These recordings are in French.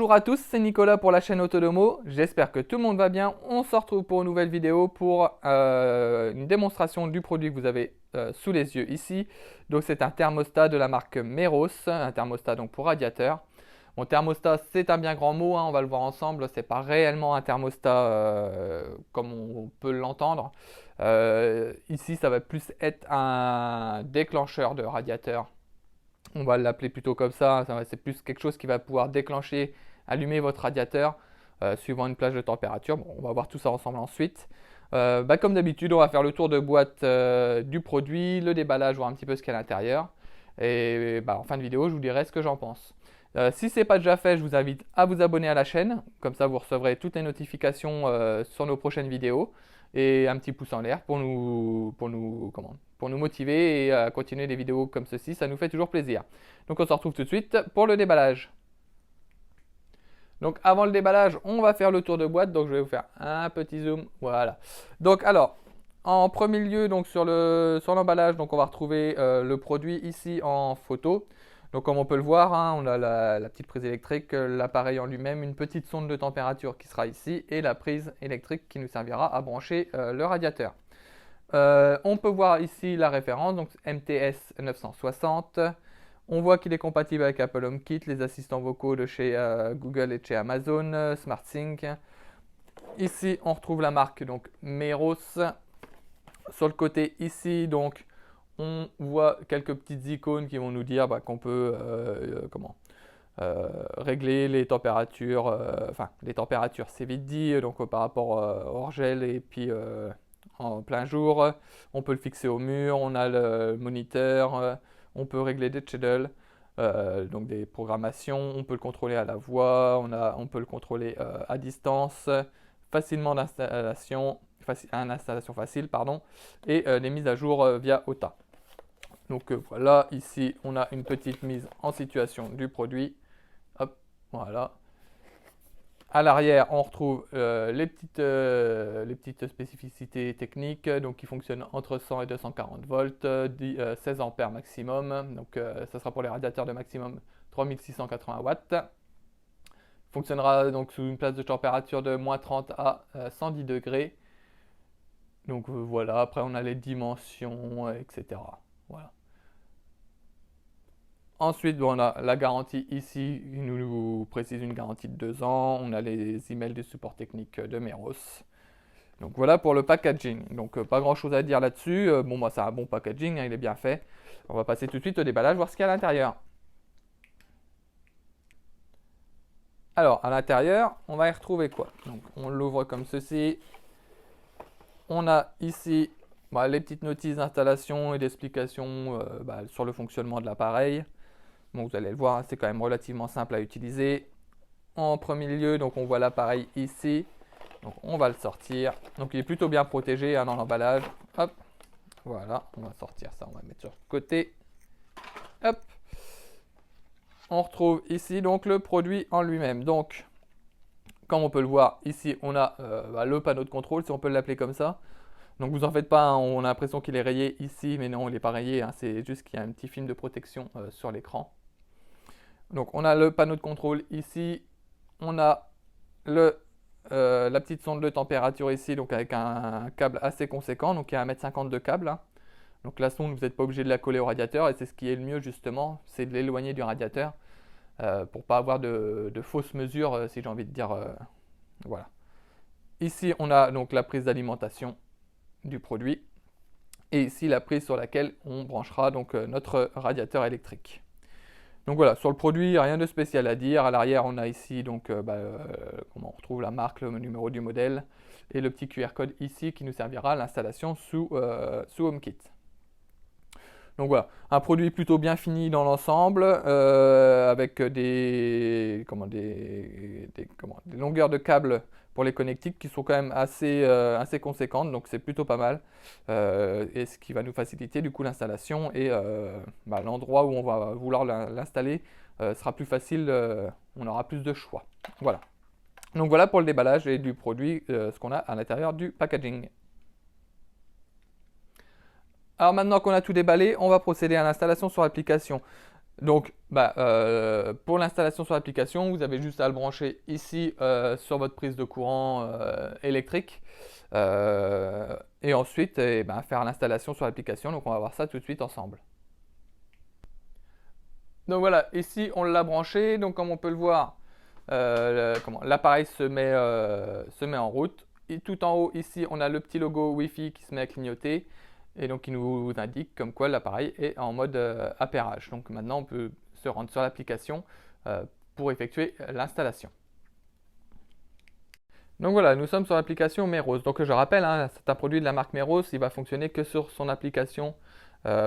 Bonjour à tous, c'est Nicolas pour la chaîne Autodomo. J'espère que tout le monde va bien. On se retrouve pour une nouvelle vidéo pour une démonstration du produit que vous avez sous les yeux ici. Donc c'est un thermostat de la marque Meros, un thermostat donc pour radiateur. Mon thermostat, c'est un bien grand mot, hein, on va le voir ensemble. C'est pas réellement un thermostat comme on peut l'entendre. Ici, ça va plus être un déclencheur de radiateur. On va l'appeler plutôt comme ça. C'est plus quelque chose qui va pouvoir déclencher, allumer votre radiateur suivant une plage de température. Bon, on va voir tout ça ensemble ensuite. Comme d'habitude, on va faire le tour de boîte du produit, le déballage, voir un petit peu ce qu'il y a à l'intérieur. Et en fin de vidéo, je vous dirai ce que j'en pense. Si ce n'est pas déjà fait, je vous invite à vous abonner à la chaîne. Comme ça, vous recevrez toutes les notifications sur nos prochaines vidéos. Et un petit pouce en l'air pour nous motiver et à continuer des vidéos comme ceci. Ça nous fait toujours plaisir. Donc on se retrouve tout de suite pour le déballage. Donc avant le déballage, on va faire le tour de boîte. Donc je vais vous faire un petit zoom. Voilà. Donc alors, en premier lieu, donc sur l'emballage, donc on va retrouver le produit ici en photo. Donc comme on peut le voir, hein, on a la petite prise électrique, l'appareil en lui-même, une petite sonde de température qui sera ici et la prise électrique qui nous servira à brancher le radiateur. On peut voir ici la référence, donc MTS 960. On voit qu'il est compatible avec Apple HomeKit, les assistants vocaux de chez Google et de chez Amazon, SmartSync. Ici, on retrouve la marque donc Meros. Sur le côté ici, donc, on voit quelques petites icônes qui vont nous dire qu'on peut régler les températures, les températures c'est vite dit, donc par rapport hors gel et puis en plein jour. On peut le fixer au mur, on a le moniteur, on peut régler des schedules, donc des programmations, on peut le contrôler à la voix, on peut le contrôler à distance, facilement d'installation, une installation facile, pardon, et les mises à jour via OTA. Donc voilà, ici on a une petite mise en situation du produit. Hop, voilà. À l'arrière, on retrouve les petites spécificités techniques, donc qui fonctionnent entre 100 et 240 volts, 16 ampères maximum. Donc ça sera pour les radiateurs de maximum 3680 watts. Fonctionnera donc sous une plage de température de moins 30 à 110 degrés. Donc voilà, après on a les dimensions, etc. Voilà. Ensuite, on a la garantie ici, il nous précise une garantie de 2 ans. On a les emails du support technique de Meros. Donc voilà pour le packaging. Donc pas grand chose à dire là-dessus. C'est un bon packaging, hein, il est bien fait. On va passer tout de suite au déballage, voir ce qu'il y a à l'intérieur. Alors, à l'intérieur, on va y retrouver quoi? Donc on l'ouvre comme ceci. On a ici les petites notices d'installation et d'explication sur le fonctionnement de l'appareil. Bon, vous allez le voir, c'est quand même relativement simple à utiliser. En premier lieu, donc on voit l'appareil ici. Donc on va le sortir. Donc il est plutôt bien protégé dans l'emballage. Hop, voilà, on va sortir ça, on va le mettre sur le côté. Hop. On retrouve ici donc le produit en lui-même. Donc, comme on peut le voir, ici on a le panneau de contrôle, si on peut l'appeler comme ça. Donc vous en faites pas, hein, on a l'impression qu'il est rayé ici, mais non, il n'est pas rayé, hein, c'est juste qu'il y a un petit film de protection sur l'écran. Donc on a le panneau de contrôle ici, on a la petite sonde de température ici, donc avec un câble assez conséquent, donc il y a 1,50 m de câble. Hein. Donc la sonde, vous n'êtes pas obligé de la coller au radiateur, et c'est ce qui est le mieux justement, c'est de l'éloigner du radiateur, pour pas avoir de fausses mesures, si j'ai envie de dire. Voilà. Ici on a donc la prise d'alimentation du produit, et ici la prise sur laquelle on branchera donc notre radiateur électrique. Donc voilà, sur le produit, rien de spécial à dire. À l'arrière, on a ici donc comment on retrouve la marque, le numéro du modèle et le petit QR code ici qui nous servira à l'installation sous HomeKit. Donc voilà, un produit plutôt bien fini dans l'ensemble, avec des longueurs de câbles pour les connectiques qui sont quand même assez conséquentes, donc c'est plutôt pas mal, et ce qui va nous faciliter du coup l'installation et l'endroit où on va vouloir l'installer sera plus facile, on aura plus de choix. Voilà. Donc voilà pour le déballage et du produit, ce qu'on a à l'intérieur du packaging. Alors maintenant qu'on a tout déballé, on va procéder à l'installation sur l'application. Donc, pour l'installation sur l'application, vous avez juste à le brancher ici sur votre prise de courant électrique. Et ensuite, faire l'installation sur l'application. Donc, on va voir ça tout de suite ensemble. Donc voilà, ici on l'a branché. Donc comme on peut le voir, l'appareil se met en route. Et tout en haut, ici, on a le petit logo Wi-Fi qui se met à clignoter. Et donc, il nous indique comme quoi l'appareil est en mode appairage. Donc maintenant, on peut se rendre sur l'application pour effectuer l'installation. Donc voilà, nous sommes sur l'application Meros. Donc je rappelle, hein, c'est un produit de la marque Meros, il va fonctionner que sur son application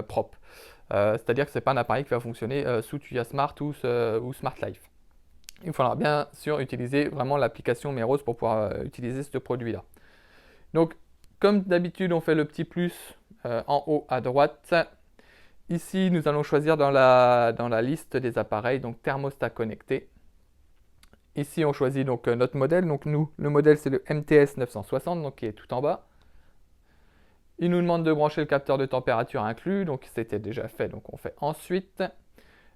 propre. C'est-à-dire que ce n'est pas un appareil qui va fonctionner sous Tuya Smart ou Smart Life. Il faudra bien sûr utiliser vraiment l'application Meros pour pouvoir utiliser ce produit-là. Donc, comme d'habitude, on fait le petit plus en haut à droite. Ici, nous allons choisir dans la liste des appareils, donc thermostat connecté. Ici, on choisit donc notre modèle. Donc nous, le modèle, c'est le MTS 960, donc qui est tout en bas. Il nous demande de brancher le capteur de température inclus, donc c'était déjà fait, donc on fait ensuite.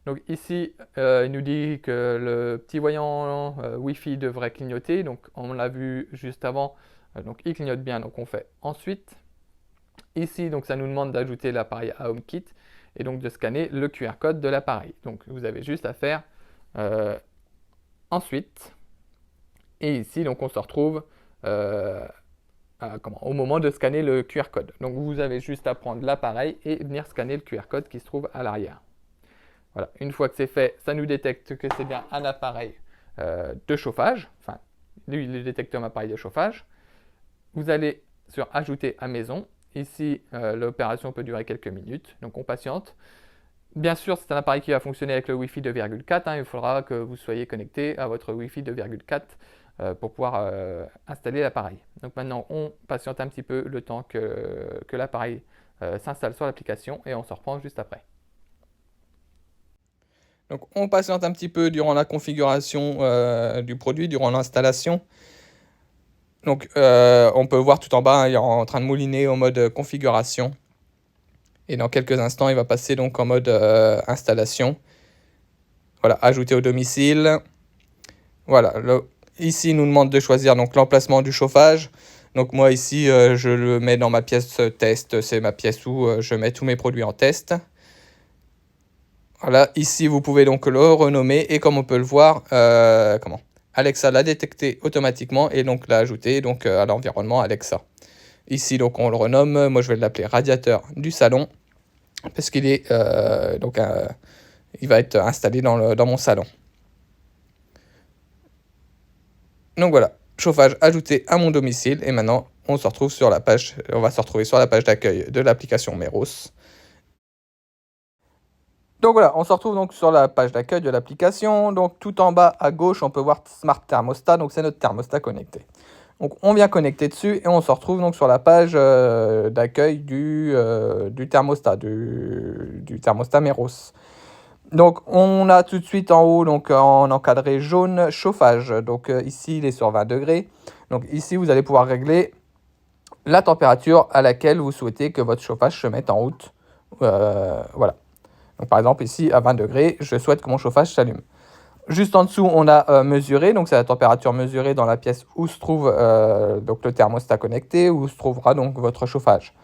Donc ici, il nous dit que le petit voyant Wi-Fi devrait clignoter, donc on l'a vu juste avant, donc il clignote bien, donc on fait ensuite. Ici, donc ça nous demande d'ajouter l'appareil à HomeKit et donc de scanner le QR code de l'appareil. Donc vous avez juste à faire ensuite. Et ici, donc on se retrouve au moment de scanner le QR code. Donc vous avez juste à prendre l'appareil et venir scanner le QR code qui se trouve à l'arrière. Voilà, une fois que c'est fait, ça nous détecte que c'est bien un appareil de chauffage. Enfin, lui, il détecte un appareil de chauffage. Vous allez sur Ajouter à maison. Ici, l'opération peut durer quelques minutes, donc on patiente. Bien sûr, c'est un appareil qui va fonctionner avec le Wi-Fi 2.4. Il faudra que vous soyez connecté à votre Wi-Fi 2.4 pour pouvoir installer l'appareil. Donc maintenant, on patiente un petit peu le temps que l'appareil s'installe sur l'application et on se reprend juste après. Donc on patiente un petit peu durant la configuration du produit, durant l'installation. Donc on peut voir tout en bas, il est en train de mouliner en mode configuration. Et dans quelques instants, il va passer donc en mode installation. Voilà, ajouter au domicile. Voilà, ici, il nous demande de choisir donc l'emplacement du chauffage. Donc moi ici, je le mets dans ma pièce test. C'est ma pièce où je mets tous mes produits en test. Voilà, ici, vous pouvez donc le renommer. Et comme on peut le voir, Alexa l'a détecté automatiquement et donc l'a ajouté donc, à l'environnement Alexa. Ici, donc, on le renomme. Moi, je vais l'appeler radiateur du salon parce qu'il est il va être installé dans mon salon. Donc voilà, chauffage ajouté à mon domicile et maintenant on va se retrouver sur la page d'accueil de l'application Meros. Donc voilà, on se retrouve donc sur la page d'accueil de l'application. Donc tout en bas à gauche, on peut voir Smart Thermostat, donc c'est notre thermostat connecté. Donc on vient connecter dessus et on se retrouve donc sur la page d'accueil du thermostat, du thermostat Meros. Donc on a tout de suite en haut, donc en encadré jaune, chauffage. Donc ici, il est sur 20 degrés. Donc ici, vous allez pouvoir régler la température à laquelle vous souhaitez que votre chauffage se mette en route. Voilà. Donc par exemple, ici, à 20 degrés, je souhaite que mon chauffage s'allume. Juste en dessous, on a mesuré, donc c'est la température mesurée dans la pièce où se trouve donc le thermostat connecté, où se trouvera donc votre chauffage.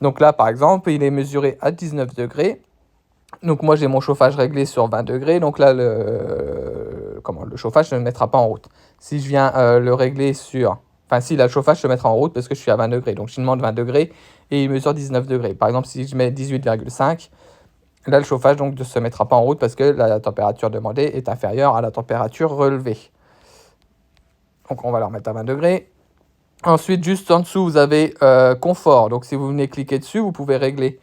Donc là, par exemple, il est mesuré à 19 degrés. Donc moi, j'ai mon chauffage réglé sur 20 degrés, donc là, le chauffage ne me mettra pas en route. Si je viens le régler sur... Enfin, si, là, le chauffage se mettra en route parce que je suis à 20 degrés. Donc, je demande 20 degrés et il mesure 19 degrés. Par exemple, si je mets 18,5, là, le chauffage donc, ne se mettra pas en route parce que la température demandée est inférieure à la température relevée. Donc, on va la remettre à 20 degrés. Ensuite, juste en dessous, vous avez confort. Donc, si vous venez cliquer dessus, vous pouvez régler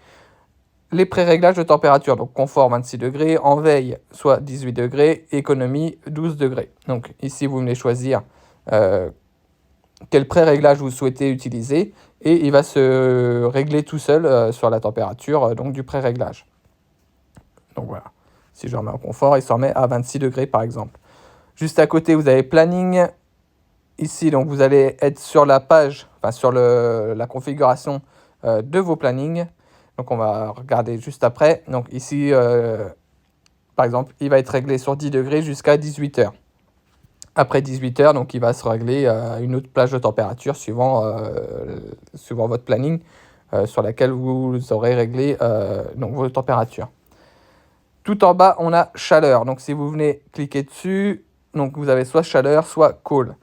les pré-réglages de température. Donc, confort 26 degrés, en veille, soit 18 degrés, économie 12 degrés. Donc, ici, vous venez choisir quel pré-réglage vous souhaitez utiliser et il va se régler tout seul sur la température donc du pré-réglage. Donc voilà, si je remets en confort, il se remet à 26 degrés par exemple. Juste à côté, vous avez planning. Ici, donc vous allez être sur la page, enfin sur la configuration de vos plannings. Donc on va regarder juste après. Donc ici, par exemple, il va être réglé sur 10 degrés jusqu'à 18 heures. Après 18 heures, donc il va se régler à une autre plage de température suivant votre planning sur laquelle vous aurez réglé donc vos températures. Tout en bas, on a chaleur. Donc si vous venez cliquer dessus, donc vous avez soit chaleur, soit cold.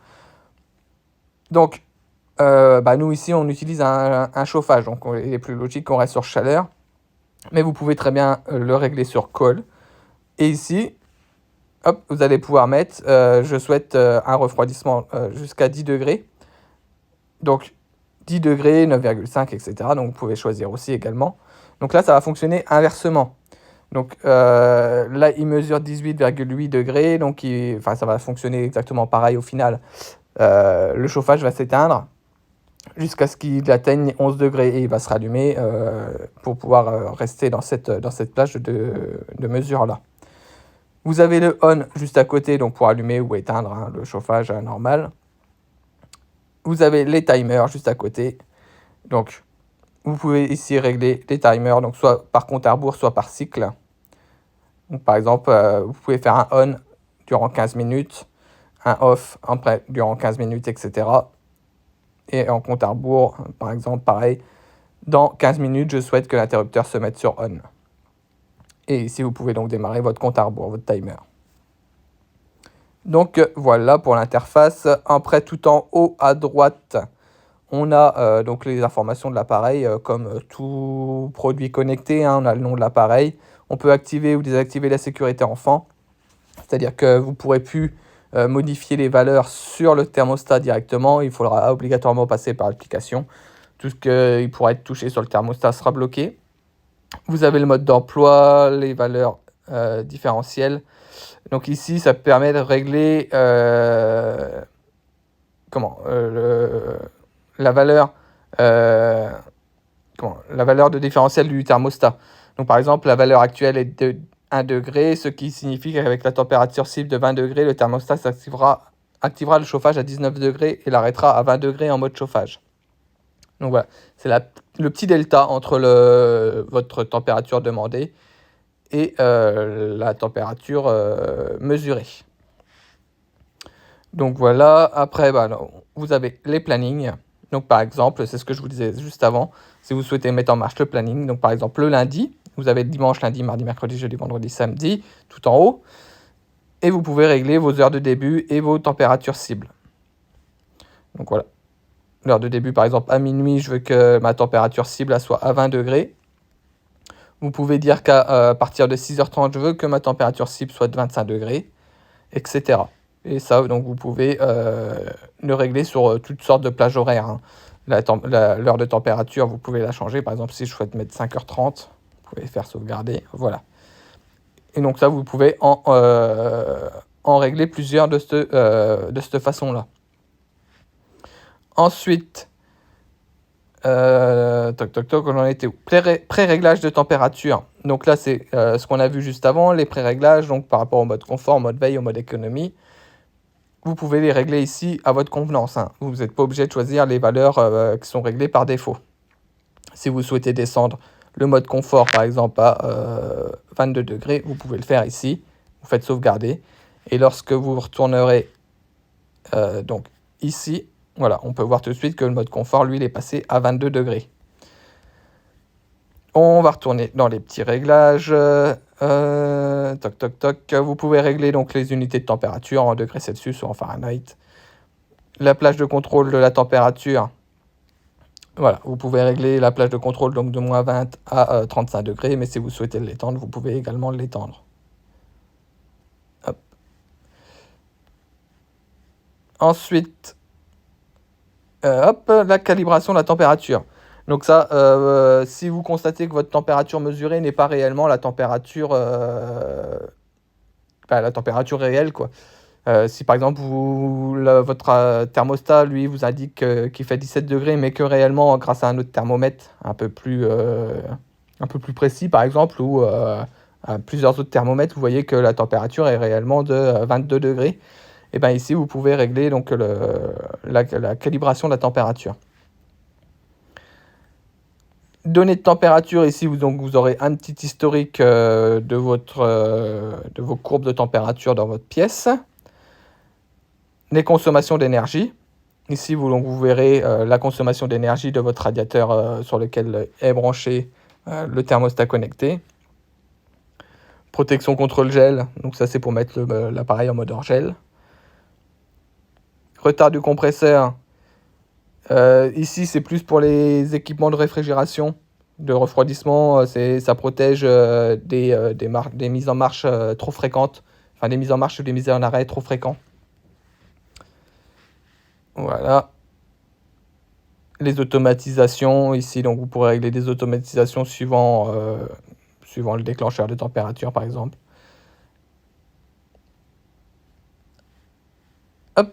Donc nous ici, on utilise un chauffage. Donc il est plus logique qu'on reste sur chaleur. Mais vous pouvez très bien le régler sur cold. Et ici, hop, vous allez pouvoir mettre, je souhaite un refroidissement jusqu'à 10 degrés. Donc 10 degrés, 9,5, etc. Donc vous pouvez choisir aussi également. Donc là, ça va fonctionner inversement. Donc là, il mesure 18,8 degrés. Donc ça va fonctionner exactement pareil au final. Le chauffage va s'éteindre jusqu'à ce qu'il atteigne 11 degrés et il va se rallumer pour pouvoir rester dans cette plage de mesure là. Vous avez le on juste à côté donc pour allumer ou éteindre le chauffage normal. Vous avez les timers juste à côté. Donc vous pouvez ici régler les timers donc soit par compte à rebours soit par cycle. Donc, par exemple, vous pouvez faire un on durant 15 minutes, un off durant 15 minutes, etc. Et en compte à rebours, par exemple, pareil, dans 15 minutes, je souhaite que l'interrupteur se mette sur on. Et ici, vous pouvez donc démarrer votre compte à rebours, votre timer. Donc, voilà pour l'interface. Après, tout en haut à droite, on a donc les informations de l'appareil, comme tout produit connecté. On a le nom de l'appareil. On peut activer ou désactiver la sécurité enfant. C'est-à-dire que vous ne pourrez plus modifier les valeurs sur le thermostat directement. Il faudra obligatoirement passer par l'application. Tout ce qui pourra être touché sur le thermostat sera bloqué. Vous avez le mode d'emploi, les valeurs différentielles. Donc ici, ça permet de régler la valeur de différentiel du thermostat. Donc par exemple, la valeur actuelle est de 1 degré, ce qui signifie qu'avec la température cible de 20 degrés, le thermostat activera le chauffage à 19 degrés et l'arrêtera à 20 degrés en mode chauffage. Donc voilà, c'est le petit delta entre votre température demandée et la température mesurée. Donc voilà, après vous avez les plannings. Donc par exemple, c'est ce que je vous disais juste avant, si vous souhaitez mettre en marche le planning, donc par exemple le lundi, vous avez dimanche, lundi, mardi, mercredi, jeudi, vendredi, samedi, tout en haut. Et vous pouvez régler vos heures de début et vos températures cibles. Donc voilà. L'heure de début, par exemple, à minuit, je veux que ma température cible soit à 20 degrés. Vous pouvez dire qu'à partir de 6h30, je veux que ma température cible soit de 25 degrés, etc. Et ça, donc, vous pouvez le régler sur toutes sortes de plages horaires. L'heure de température, vous pouvez la changer. Par exemple, si je souhaite mettre 5h30, vous pouvez faire sauvegarder. Voilà. Et donc ça, vous pouvez en régler plusieurs de cette façon-là. Ensuite, on en était où ? Pré-réglage de température. Donc là, c'est ce qu'on a vu juste avant, les pré-réglages, donc par rapport au mode confort, au mode veille, au mode économie. Vous pouvez les régler ici à votre convenance. Vous n'êtes pas obligé de choisir les valeurs qui sont réglées par défaut. Si vous souhaitez descendre le mode confort, par exemple, à 22 degrés, vous pouvez le faire ici. Vous faites sauvegarder. Et lorsque vous retournerez donc ici, voilà, on peut voir tout de suite que le mode confort, lui, il est passé à 22 degrés. On va retourner dans les petits réglages. Vous pouvez régler donc les unités de température en degrés Celsius ou en Fahrenheit. La plage de contrôle de la température. Voilà, vous pouvez régler la plage de contrôle donc de moins 20 à 35 degrés, mais si vous souhaitez l'étendre, vous pouvez également l'étendre. Ensuite, la calibration de la température. Donc ça, si vous constatez que votre température mesurée n'est pas réellement la température réelle, quoi. Si par exemple votre thermostat lui vous indique qu'il fait 17 degrés mais que réellement grâce à un autre thermomètre un peu plus précis par exemple ou à plusieurs autres thermomètres vous voyez que la température est réellement de 22 degrés, et bien ici vous pouvez régler donc la calibration de la température. Données de température, ici donc vous aurez un petit historique de vos courbes de température dans votre pièce. Les consommations d'énergie. Ici, vous verrez la consommation d'énergie de votre radiateur sur lequel est branché le thermostat connecté. Protection contre le gel, donc ça c'est pour mettre l'appareil en mode hors gel. Retard du compresseur. Ici, c'est plus pour les équipements de réfrigération, de refroidissement. Ça protège des mises en marche trop fréquentes, enfin des mises en marche ou des mises en arrêt trop fréquents. Voilà. Les automatisations, ici, donc vous pourrez régler des automatisations suivant le déclencheur de température, par exemple. Hop.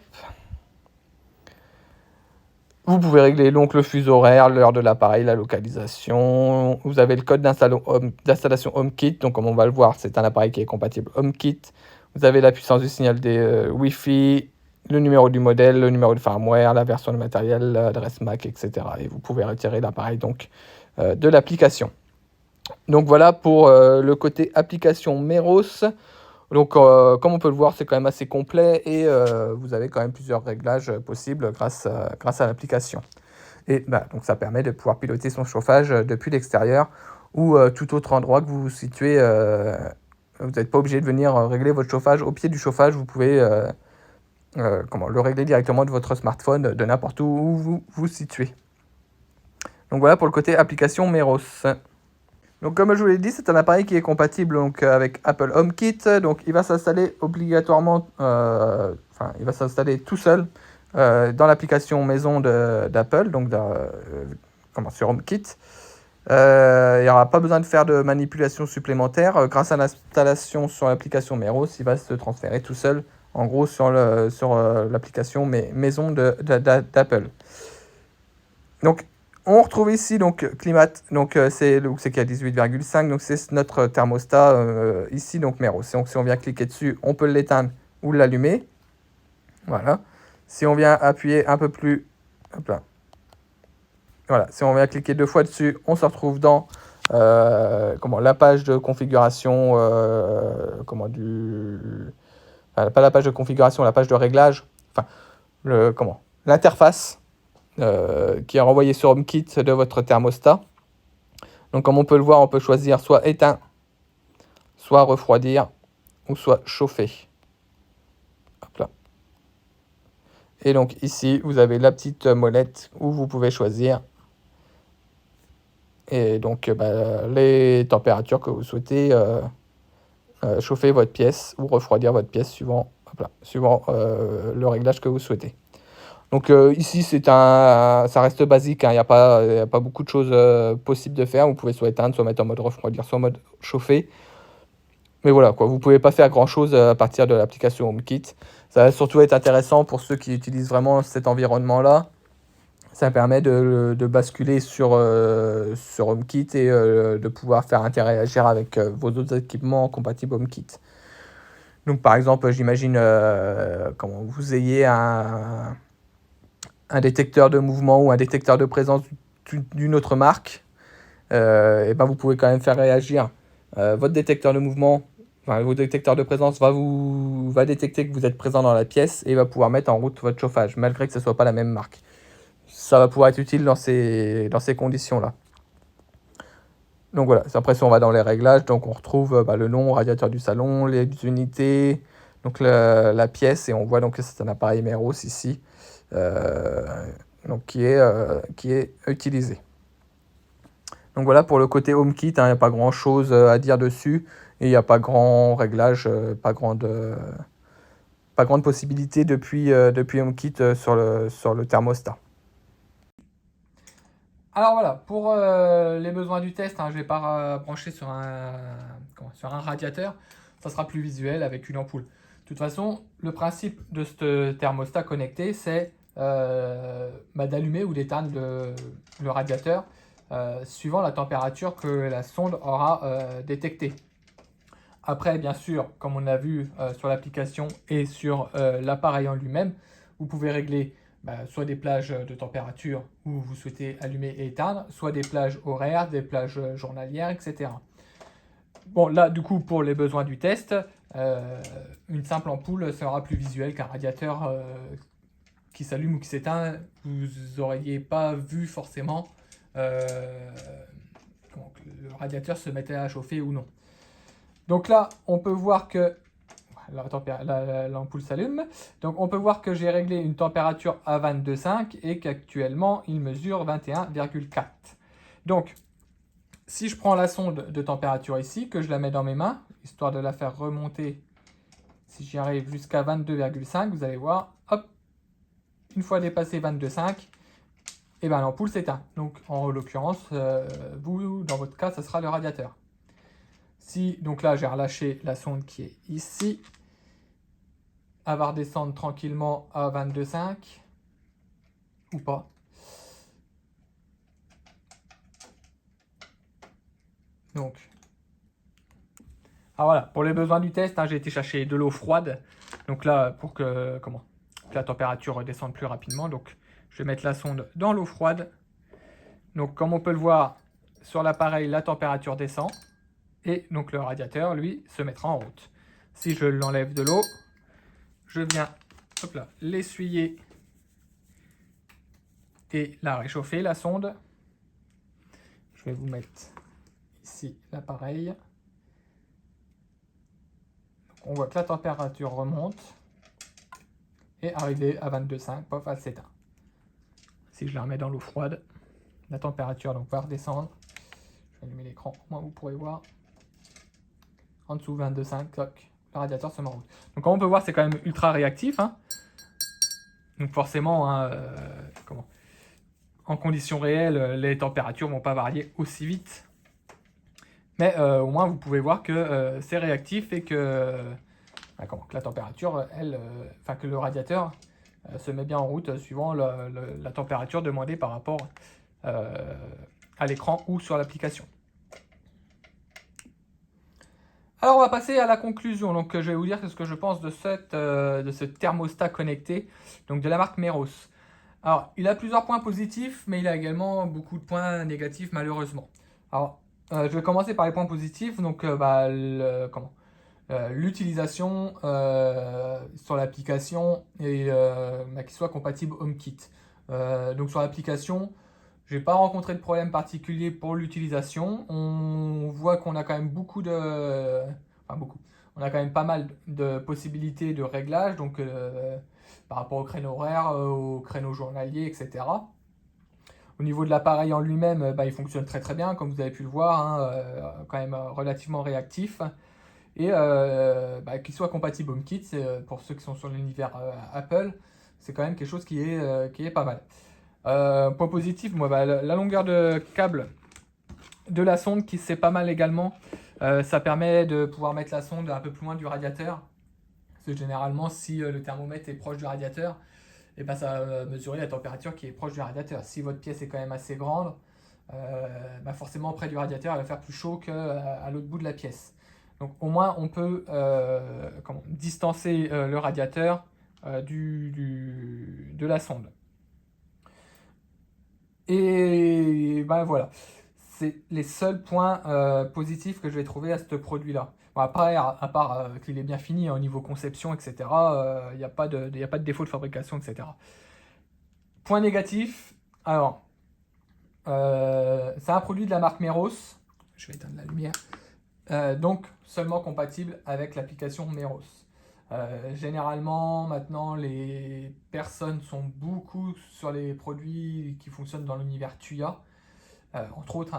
Vous pouvez régler donc le fuseau horaire, l'heure de l'appareil, la localisation. Vous avez le code d'installation HomeKit. Donc, comme on va le voir, c'est un appareil qui est compatible HomeKit. Vous avez la puissance du signal des Wi-Fi, le numéro du modèle, le numéro de firmware, la version de matériel, l'adresse MAC, etc. Et vous pouvez retirer l'appareil donc de l'application. Donc voilà pour le côté application Meros. Donc comme on peut le voir, c'est quand même assez complet et vous avez quand même plusieurs réglages possibles grâce à l'application. Et donc ça permet de pouvoir piloter son chauffage depuis l'extérieur ou tout autre endroit que vous vous situez. Vous n'êtes pas obligé de venir régler votre chauffage au pied du chauffage. Vous pouvez le régler directement de votre smartphone de n'importe où vous vous situez. Donc voilà pour le côté application Meros. Donc comme je vous l'ai dit, c'est un appareil qui est compatible donc, avec Apple HomeKit. Donc il va s'installer obligatoirement, il va s'installer tout seul dans l'application maison d'Apple, donc sur HomeKit. Il n'y aura pas besoin de faire de manipulation supplémentaire. Grâce à l'installation sur l'application Meros, il va se transférer tout seul, en gros, sur l'application maison d'Apple. Donc on retrouve ici donc Climat, donc c'est qui à 18,5, donc c'est notre thermostat ici donc Meros. Donc si on vient cliquer dessus, on peut l'éteindre ou l'allumer. Voilà. Si on vient appuyer un peu plus, hop là. Voilà. Si on vient cliquer 2 fois dessus, on se retrouve dans la page de configuration, pas la page de configuration, la page de réglage, l'interface. Qui est renvoyé sur HomeKit de votre thermostat. Donc comme on peut le voir, on peut choisir soit éteint, soit refroidir, ou soit chauffer. Hop là. Et donc ici, vous avez la petite molette où vous pouvez choisir et donc les températures que vous souhaitez chauffer votre pièce ou refroidir votre pièce suivant le réglage que vous souhaitez. Donc ici, ça reste basique, hein. Il n'y a pas beaucoup de choses possibles de faire. Vous pouvez soit éteindre, soit mettre en mode refroidir, soit en mode chauffer. Mais voilà, quoi, vous ne pouvez pas faire grand-chose à partir de l'application HomeKit. Ça va surtout être intéressant pour ceux qui utilisent vraiment cet environnement-là. Ça permet de basculer sur HomeKit et de pouvoir faire interagir avec vos autres équipements compatibles HomeKit. Donc par exemple, j'imagine quand vous ayez un détecteur de mouvement ou un détecteur de présence d'une autre marque, vous pouvez quand même faire réagir votre détecteur de mouvement, votre détecteur de présence va détecter que vous êtes présent dans la pièce et va pouvoir mettre en route votre chauffage, malgré que ce ne soit pas la même marque. Ça va pouvoir être utile dans ces conditions-là. Donc voilà, après si on va dans les réglages, donc on retrouve le nom, radiateur du salon, les unités, donc la pièce, et on voit donc que c'est un appareil Meros ici. Donc qui est utilisé. Donc voilà pour le côté HomeKit, il n'y a pas grand chose à dire dessus et il n'y a pas grand réglage, pas grande possibilité depuis HomeKit sur le thermostat. Alors voilà, pour les besoins du test, je ne vais pas brancher sur un radiateur, ça sera plus visuel avec une ampoule. De toute façon, le principe de ce thermostat connecté, c'est d'allumer ou d'éteindre le radiateur suivant la température que la sonde aura détectée. Après, bien sûr, comme on l'a vu sur l'application et sur l'appareil en lui-même, vous pouvez régler soit des plages de température où vous souhaitez allumer et éteindre, soit des plages horaires, des plages journalières, etc. Bon, là, du coup, pour les besoins du test, une simple ampoule sera plus visuelle qu'un radiateur qui s'allume ou qui s'éteint. Vous n'auriez pas vu forcément le radiateur se mettait à chauffer ou non. Donc là, on peut voir que l'ampoule s'allume. Donc on peut voir que j'ai réglé une température à 22,5 et qu'actuellement il mesure 21,4. Donc si je prends la sonde de température ici, que je la mets dans mes mains, histoire de la faire remonter, si j'y arrive jusqu'à 22,5, vous allez voir, hop, une fois dépassé 22,5, et ben l'ampoule s'éteint. Donc en l'occurrence, vous, dans votre cas, ce sera le radiateur. Si, donc là j'ai relâché la sonde qui est ici, elle va redescendre tranquillement à 22,5 ou pas. Donc, voilà, pour les besoins du test, j'ai été chercher de l'eau froide. Donc là, pour que la température redescende plus rapidement. Donc, je vais mettre la sonde dans l'eau froide. Donc, comme on peut le voir sur l'appareil, la température descend. Et donc, le radiateur, lui, se mettra en route. Si je l'enlève de l'eau, je viens l'essuyer et la réchauffer, la sonde. Je vais vous mettre ici l'appareil. On voit que la température remonte et arrivé à 22,5, pof, elle s'éteint. Si je la remets dans l'eau froide, la température donc va redescendre. Je vais allumer l'écran, au moins vous pourrez voir. En dessous 22,5, toc, le radiateur se met en route. Donc comme on peut voir, c'est quand même ultra réactif. Donc forcément, en conditions réelles, les températures ne vont pas varier aussi vite. Mais au moins, vous pouvez voir que c'est réactif et que la température, que le radiateur se met bien en route suivant la température demandée par rapport à l'écran ou sur l'application. Alors, on va passer à la conclusion. Donc, je vais vous dire ce que je pense de ce thermostat connecté, donc de la marque Meros. Alors, il a plusieurs points positifs, mais il a également beaucoup de points négatifs, malheureusement. Alors, je vais commencer par les points positifs. Donc, l'utilisation sur l'application et qu'il soit compatible HomeKit. Donc, sur l'application, je n'ai pas rencontré de problème particulier pour l'utilisation. On voit qu'on a quand même on a quand même pas mal de possibilités de réglage, donc par rapport au créneau horaire, au créneau journalier, etc. Au niveau de l'appareil en lui-même, il fonctionne très très bien, comme vous avez pu le voir, quand même relativement réactif. Et qu'il soit compatible HomeKit, pour ceux qui sont sur l'univers Apple, c'est quand même quelque chose qui est pas mal. Point positif, la longueur de câble de la sonde qui c'est pas mal également. Ça permet de pouvoir mettre la sonde un peu plus loin du radiateur. Parce que généralement, si le thermomètre est proche du radiateur, ça va mesurer la température qui est proche du radiateur. Si votre pièce est quand même assez grande, forcément près du radiateur, elle va faire plus chaud qu'à l'autre bout de la pièce. Donc au moins, on peut distancer le radiateur de la sonde. Et voilà, c'est les seuls points positifs que je vais trouver à ce produit-là. Bon, après, à part qu'il est bien fini au niveau conception, etc., il n'y a pas de défaut de fabrication, etc. Point négatif, alors, c'est un produit de la marque Meros. Je vais éteindre la lumière. Donc, seulement compatible avec l'application Meros. Généralement, maintenant, les personnes sont beaucoup sur les produits qui fonctionnent dans l'univers Tuya, entre autres,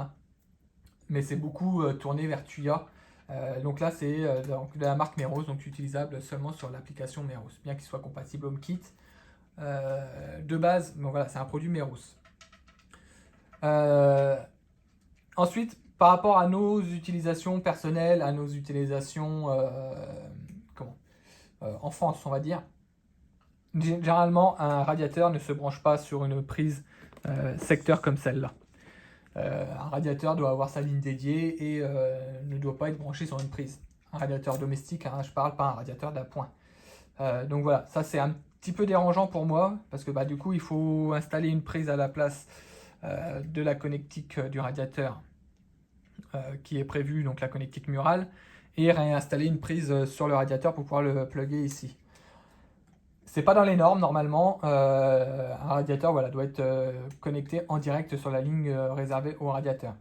mais c'est beaucoup tourné vers Tuya. Donc là, c'est de la marque Meros, donc utilisable seulement sur l'application Meros, bien qu'il soit compatible HomeKit. De base, donc voilà, c'est un produit Meros. Ensuite, par rapport à nos utilisations personnelles, à nos utilisations en France, on va dire, généralement, un radiateur ne se branche pas sur une prise secteur comme celle-là. Un radiateur doit avoir sa ligne dédiée et ne doit pas être branché sur une prise. Un radiateur domestique, je parle pas un radiateur d'appoint. Donc voilà, ça c'est un petit peu dérangeant pour moi, parce que bah, du coup, il faut installer une prise à la place de la connectique du radiateur qui est prévue, donc la connectique murale, et réinstaller une prise sur le radiateur pour pouvoir le plugger ici. C'est pas dans les normes normalement. Un radiateur voilà, doit être connecté en direct sur la ligne réservée au radiateur.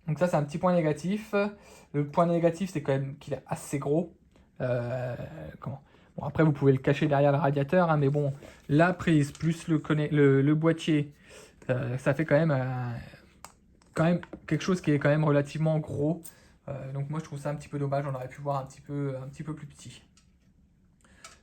Donc ça c'est un petit point négatif. Le point négatif c'est quand même qu'il est assez gros. Bon, après vous pouvez le cacher derrière le radiateur, hein, mais bon, la prise plus le boîtier, ça fait quand même quelque chose qui est quand même relativement gros. Donc moi je trouve ça un petit peu dommage, on aurait pu voir un petit peu plus petit.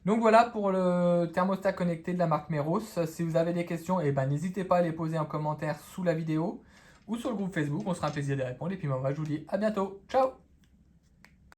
Donc voilà pour le thermostat connecté de la marque Meros. Si vous avez des questions, eh ben, n'hésitez pas à les poser en commentaire sous la vidéo ou sur le groupe Facebook. On sera un plaisir de répondre. Et puis moi, je vous dis à bientôt. Ciao!